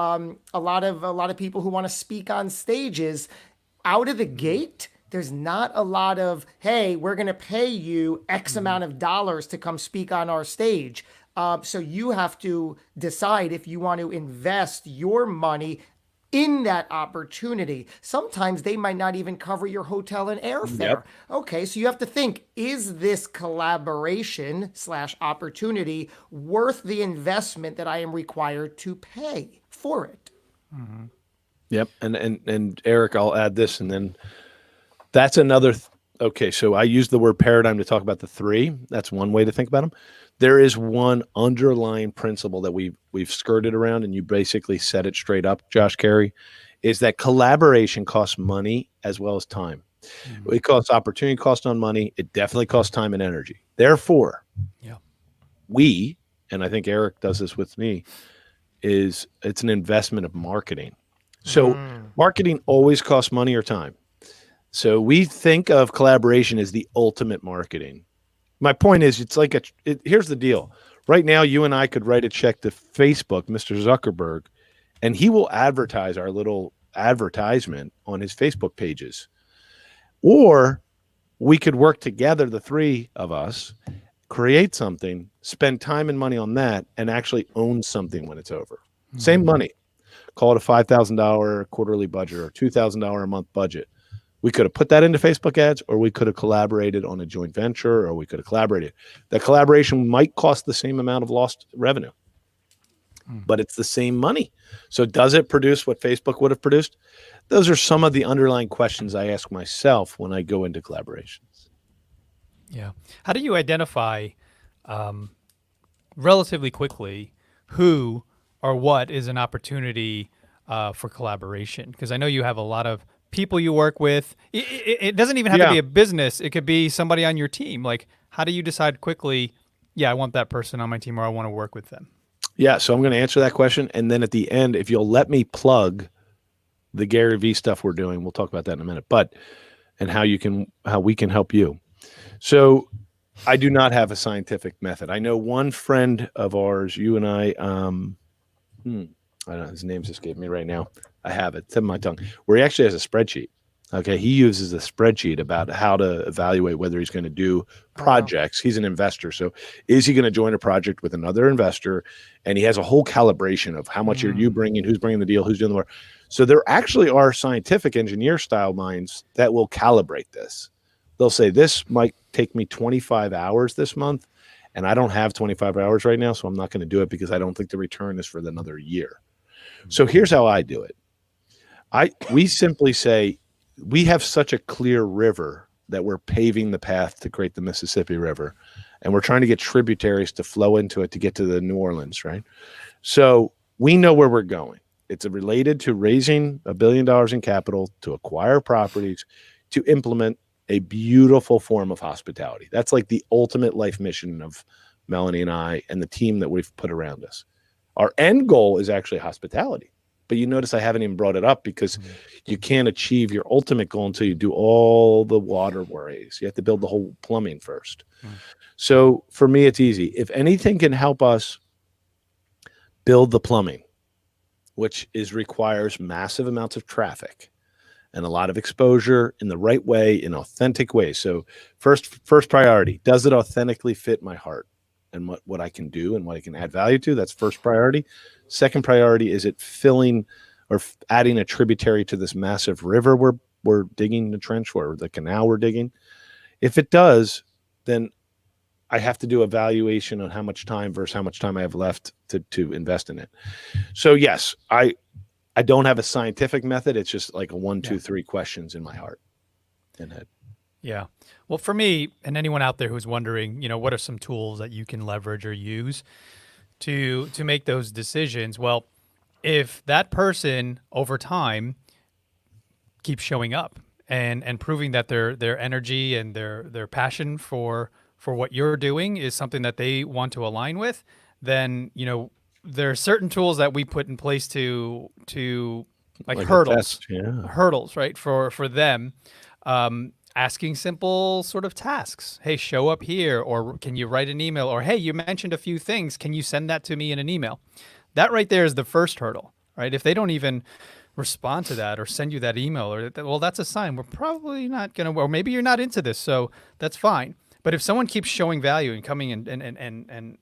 a lot of people who want to speak on stages, out of the gate, there's not a lot of, hey, we're going to pay you X amount of dollars to come speak on our stage. So you have to decide if you want to invest your money in that opportunity. Sometimes they might not even cover your hotel and airfare. Okay, so you have to think, is this collaboration / opportunity worth the investment that I am required to pay for it? Mm-hmm. Yep. And Eric, I'll add this, and then that's another. Okay, so I use the word paradigm to talk about the three. That's one way to think about them. There is one underlying principle that we've skirted around, and you basically said it straight up, Josh Carey, is that collaboration costs money as well as time. Mm-hmm. It costs opportunity, cost on money. It definitely costs time and energy. Therefore, we, and I think Eric does this with me, it's an investment of marketing. So marketing always costs money or time. So we think of collaboration as the ultimate marketing. My point is, it's like here's the deal. Right now, you and I could write a check to Facebook, Mr. Zuckerberg, and he will advertise our little advertisement on his Facebook pages. Or we could work together, the three of us, create something, spend time and money on that, and actually own something when it's over. Mm-hmm. Same money. Call it a $5,000 quarterly budget or $2,000 a month budget. We could have put that into Facebook ads, or we could have collaborated on a joint venture, or we could have collaborated. That collaboration might cost the same amount of lost revenue, but it's the same money. So does it produce what Facebook would have produced? Those are some of the underlying questions I ask myself when I go into collaborations. Yeah. How do you identify relatively quickly who or what is an opportunity for collaboration? Because I know you have a lot of people you work with. It doesn't even have to be a business. It could be somebody on your team. Like, how do you decide quickly yeah, I want that person on my team, or I want to work with them? Yeah, so I'm going to answer that question, and then at the end, if you'll let me plug the Gary Vee stuff we're doing, we'll talk about that in a minute. But and how we can help you. So I do not have a scientific method. I know one friend of ours, you and I I don't know, his name's escaped me right now. I have it. It's in my tongue. Where he actually has a spreadsheet. Okay. He uses a spreadsheet about how to evaluate whether he's going to do projects. He's an investor. So is he going to join a project with another investor? And he has a whole calibration of how much are you bringing, who's bringing the deal, who's doing the work. So there actually are scientific engineer style minds that will calibrate this. They'll say, this might take me 25 hours this month. And I don't have 25 hours right now. So I'm not going to do it because I don't think the return is for another year. So here's how I do it. We simply say, we have such a clear river that we're paving the path to create the Mississippi River. And we're trying to get tributaries to flow into it to get to the New Orleans, right? So we know where we're going. It's related to raising $1 billion in capital to acquire properties, to implement a beautiful form of hospitality. That's like the ultimate life mission of Melanie and I and the team that we've put around us. Our end goal is actually hospitality. But you notice I haven't even brought it up because you can't achieve your ultimate goal until you do all the waterways. You have to build the whole plumbing first. So for me, it's easy. If anything can help us build the plumbing, which requires massive amounts of traffic and a lot of exposure in the right way, in authentic ways. So first priority, does it authentically fit my heart and what I can do and what I can add value to? That's first priority. Second priority, is it filling or adding a tributary to this massive river we're digging the trench for, or the canal we're digging? If it does, then I have to do a valuation on how much time versus how much time I have left to invest in it. So yes, I don't have a scientific method. It's just like a 1, 2, 3 questions in my heart and head. Yeah. Well, for me, and anyone out there who's wondering, what are some tools that you can leverage or use to make those decisions? Well, if that person over time keeps showing up and proving that their energy and their passion for what you're doing is something that they want to align with, then there are certain tools that we put in place to like hurdles, hurdles, right? For them, asking simple sort of tasks. Hey, show up here, or can you write an email? Or, hey, you mentioned a few things. Can you send that to me in an email? That right there is the first hurdle, right? If they don't even respond to that or send you that email, well, that's a sign we're probably not going to, or maybe you're not into this. So that's fine. But if someone keeps showing value and coming and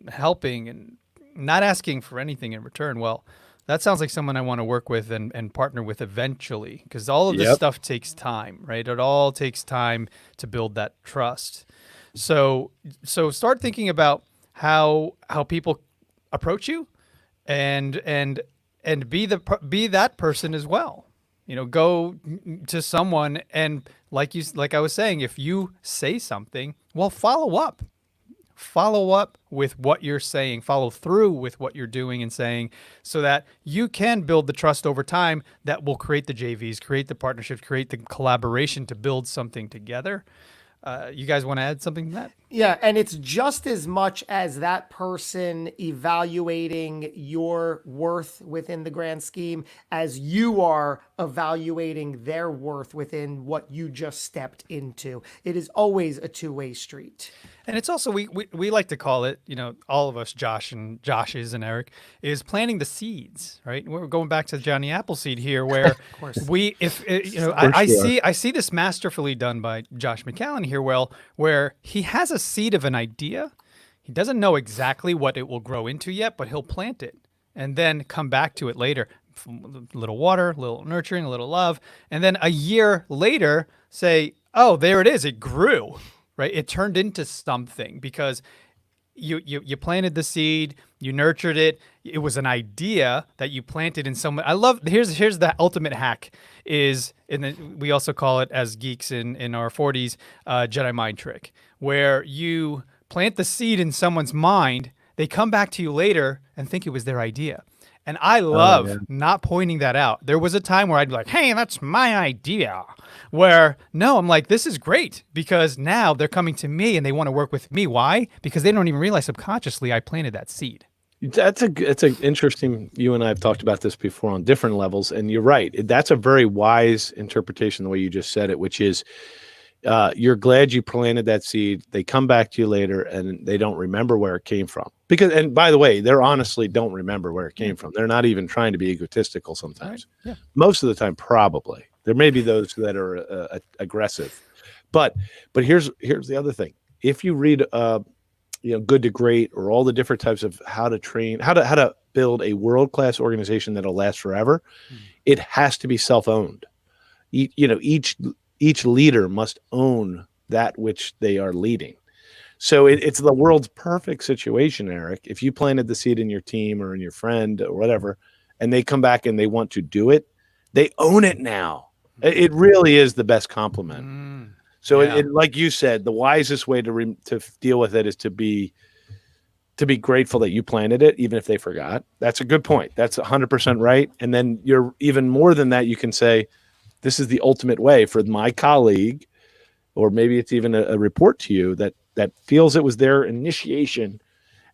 helping and not asking for anything in return, well, that sounds like someone I want to work with and partner with eventually, because all of this stuff takes time, right? It all takes time to build that trust. So start thinking about how people approach you, and be that person as well. Go to someone and like I was saying, if you say something, well, follow up with what you're saying, follow through with what you're doing and saying, so that you can build the trust over time that will create the JVs, create the partnerships, create the collaboration to build something together. You guys want to add something to that? Yeah, and it's just as much as that person evaluating your worth within the grand scheme as you are evaluating their worth within what you just stepped into. It is always a two-way street. And it's also, we like to call it, all of us, Joshes and Eric, is planting the seeds, right? We're going back to Johnny Appleseed here, where I see this masterfully done by Josh McCallan here, where he has a seed of an idea. He doesn't know exactly what it will grow into yet, but he'll plant it and then come back to it later. A little water, a little nurturing, a little love. And then a year later say, oh, there it is. It grew. Right, it turned into something because you planted the seed, you nurtured it. It was an idea that you planted in someone. I love. Here's the ultimate hack is, and we also call it as geeks in our 40s, Jedi mind trick, where you plant the seed in someone's mind. They come back to you later and think it was their idea. And I Oh, love yeah. not pointing that out. There was a time where I'd be like, hey, that's my idea. Where no, I'm like, this is great because now they're coming to me and they want to work with me. Why? Because they don't even realize subconsciously I planted that seed. It's a interesting. You and I have talked about this before on different levels, and you're right. That's a very wise interpretation the way you just said it, which is you're glad you planted that seed. They come back to you later and they don't remember where it came from. Because, and by the way, they're honestly don't remember where it came from. They're not even trying to be egotistical sometimes. Right. Yeah. Most of the time, probably. There may be those that are aggressive. But here's the other thing. If you read Good to Great or all the different types of how to train, how to build a world-class organization that'll last forever, it has to be self-owned. Each leader must own that which they are leading. So it's the world's perfect situation, Eric. If you planted the seed in your team or in your friend or whatever, and they come back and they want to do it, they own it now. It really is the best compliment. So Yeah. like you said, the wisest way to deal with it is to be grateful that you planted it, even if they forgot. That's a good point. That's 100% right. And then you're even more than that. You can say, this is the ultimate way for my colleague, or maybe it's even a report to you that feels it was their initiation,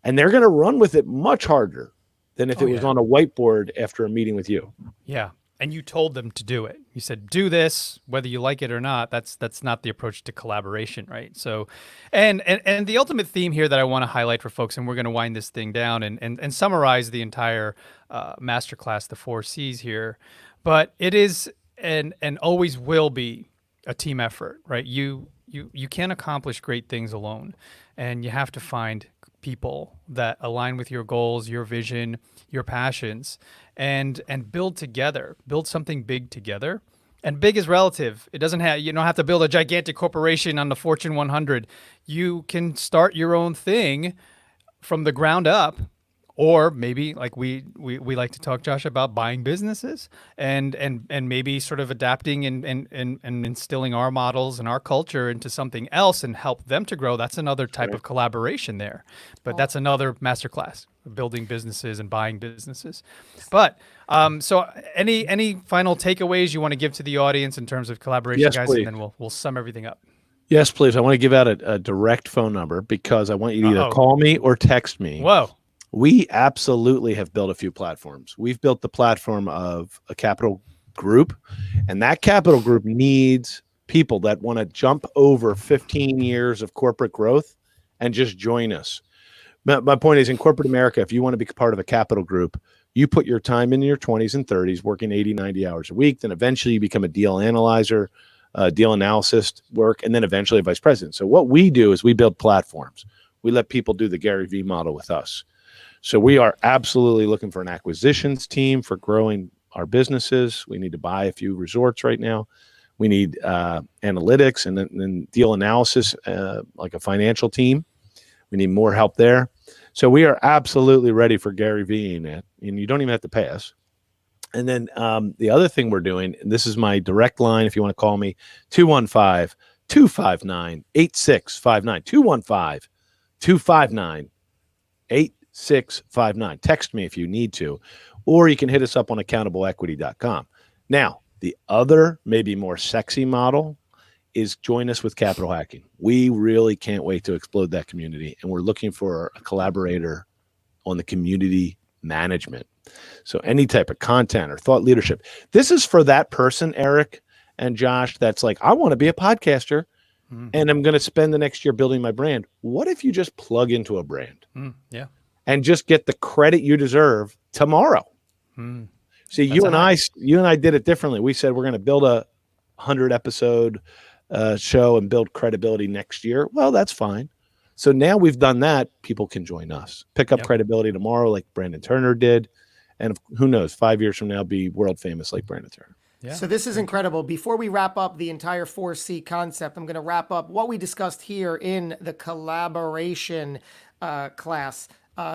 and they're going to run with it much harder than if it was on a whiteboard after a meeting with you. Yeah. And you told them to do it. You said, do this, whether you like it or not. That's not the approach to collaboration, right? So, and the ultimate theme here that I want to highlight for folks, and we're going to wind this thing down and summarize the entire masterclass, the 4 C's here, but it is and always will be a team effort, right? You can't accomplish great things alone, and you have to find people that align with your goals, your vision, your passions, and build together, build something big together. And big is relative. It doesn't have, you don't have to build a gigantic corporation on the Fortune 100. You can start your own thing from the ground up. Or maybe like we like to talk, Josh, about buying businesses and maybe sort of adapting and instilling our models and our culture into something else and help them to grow. That's another type of collaboration there. But that's another masterclass, building businesses and buying businesses. But so any final takeaways you want to give to the audience in terms of collaboration, Yes, guys? please. And then we'll sum everything up. Yes, please. I want to give out a direct phone number because I want you to either call me or text me. Whoa. We absolutely have built a few platforms. We've built the platform of a capital group, and that capital group needs people that want to jump over 15 years of corporate growth and just join us. My point is, in corporate America, if you want to be part of a capital group, you put your time in your 20s and 30s, working 80, 90 hours a week. Then eventually you become a deal analyzer, deal analysis work, and then eventually a vice president. So what we do is we build platforms. We let people do the Gary Vee model with us. So we are absolutely looking for an acquisitions team for growing our businesses. We need to buy a few resorts right now. We need analytics and then deal analysis, like a financial team. We need more help there. So we are absolutely ready for Gary Vee in it, and you don't even have to pay us. And then the other thing we're doing, and this is my direct line if you want to call me, 215-259-8659, 215-259-8659. Text me if you need to, or you can hit us up on accountableequity.com. Now, the other, maybe more sexy model is join us with Capital Hacking. We really can't wait to explode that community, and we're looking for a collaborator on the community management. So any type of content or thought leadership. This is for that person, Eric and Josh, that's like, I want to be a podcaster and I'm going to spend the next year building my brand. What if you just plug into a brand and just get the credit you deserve tomorrow? See, you and I did it differently. We said we're going to build a 100 episode show and build credibility next year. Well, that's fine. So now we've done that. People can join us, pick up credibility tomorrow, like Brandon Turner did. And who knows, 5 years from now, be world famous like Brandon Turner. Yeah. So this is incredible. Before we wrap up the entire 4C concept, I'm going to wrap up what we discussed here in the collaboration class.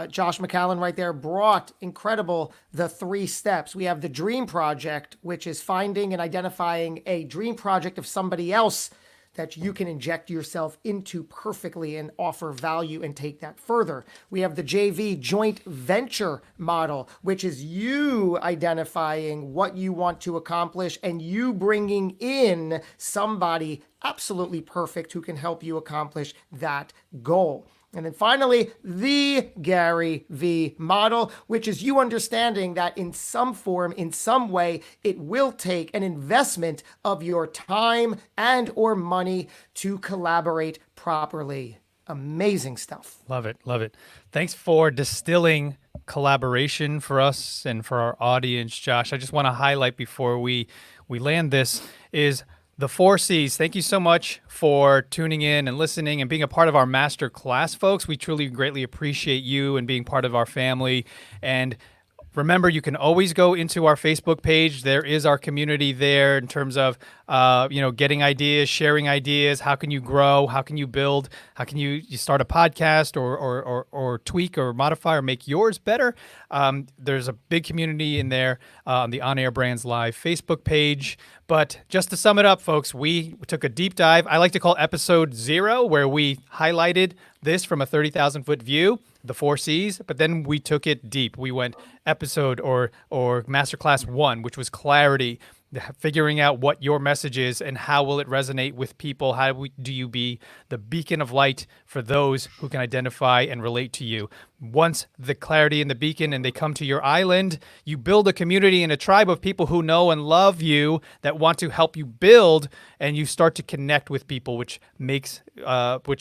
Josh McCallan right there brought the 3 steps. We have the dream project, which is finding and identifying a dream project of somebody else that you can inject yourself into perfectly and offer value and take that further. We have the JV joint venture model, which is you identifying what you want to accomplish and you bringing in somebody absolutely perfect who can help you accomplish that goal. And then finally, the Gary V model, which is you understanding that in some form, in some way, it will take an investment of your time and or money to collaborate properly. Amazing stuff. Love it. Love it. Thanks for distilling collaboration for us and for our audience, Josh. I just want to highlight before we land this is the 4 C's. Thank you so much for tuning in and listening and being a part of our master class, folks. We truly greatly appreciate you and being part of our family. And remember, you can always go into our Facebook page. There is our community there in terms of, getting ideas, sharing ideas. How can you grow? How can you build? How can you start a podcast or tweak or modify or make yours better? There's a big community in there on the On Air Brands Live Facebook page. But just to sum it up, folks, we took a deep dive. I like to call episode 0, where we highlighted this from a 30,000-foot view, the 4 C's, but then we took it deep. We went episode or masterclass 1, which was clarity, figuring out what your message is and how will it resonate with people. Do you be the beacon of light for those who can identify and relate to you? Once the clarity and the beacon and they come to your island, you build a community and a tribe of people who know and love you that want to help you build, and you start to connect with people, which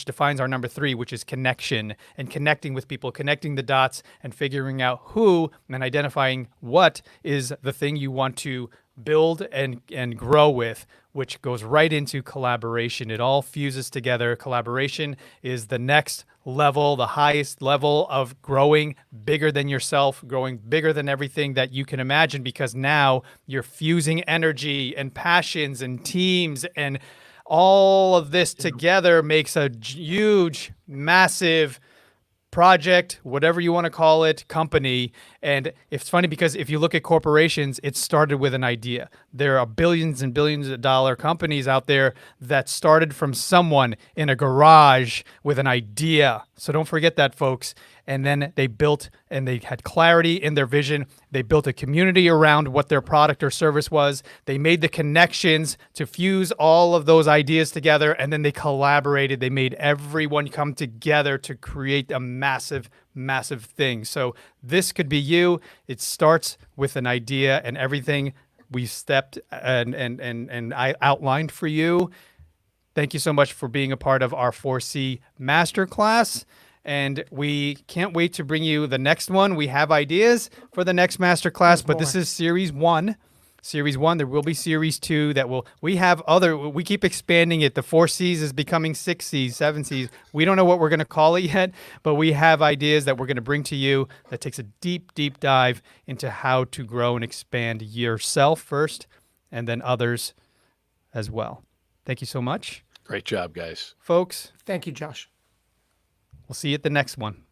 defines our number 3, which is connection, and connecting with people, connecting the dots and figuring out who and identifying what is the thing you want to build and grow with, which goes right into collaboration. It all fuses together. Collaboration is the next level, the highest level of growing bigger than yourself, growing bigger than everything that you can imagine, because now you're fusing energy and passions and teams, and all of this together makes a huge, massive project, whatever you want to call it, company. And it's funny because if you look at corporations, it started with an idea. There are billions and billions of dollar companies out there that started from someone in a garage with an idea. So don't forget that, folks. And then they built and they had clarity in their vision. They built a community around what their product or service was. They made the connections to fuse all of those ideas together, and then they collaborated. They made everyone come together to create a massive, massive thing. So this could be you. It starts with an idea, and everything we stepped and I outlined for you. Thank you so much for being a part of our 4C Masterclass. And we can't wait to bring you the next one. We have ideas for the next masterclass, but this is series 1. Series 1. There will be series 2 we keep expanding it. The 4 C's is becoming 6 C's, 7 C's. We don't know what we're going to call it yet, but we have ideas that we're going to bring to you that takes a deep, deep dive into how to grow and expand yourself first and then others as well. Thank you so much. Great job, guys. Folks. Thank you, Josh. We'll see you at the next one.